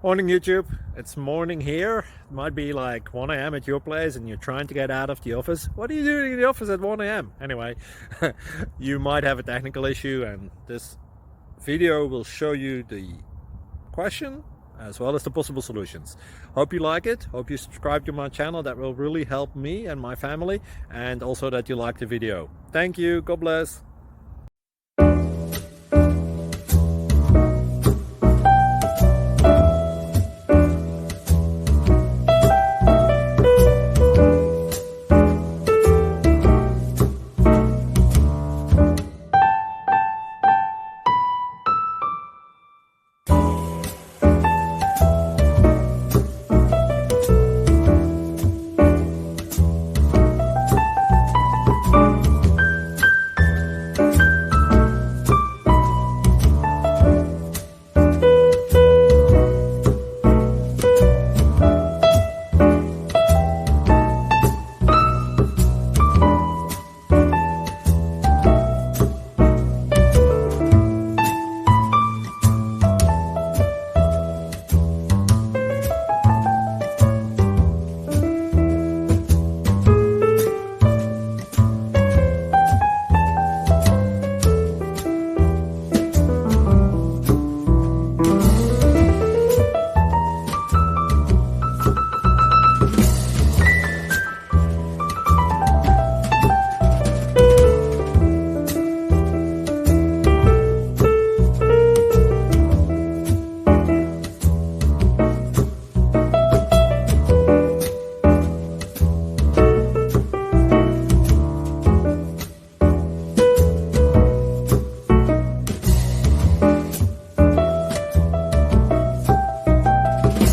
Morning YouTube, it's morning here. It might be like 1 a.m. at your place and you're trying to get out of the office. What are you doing in the office at 1 a.m.? Anyway, you might have a technical issue and this video will show you the question as well as the possible solutions. Hope you like it, hope you subscribe to my channel. That will really help me and my family, and also that you like the video. Thank you, God bless.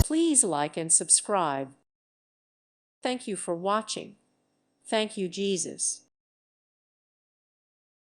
Please like and subscribe. Thank you for watching. Thank you, Jesus.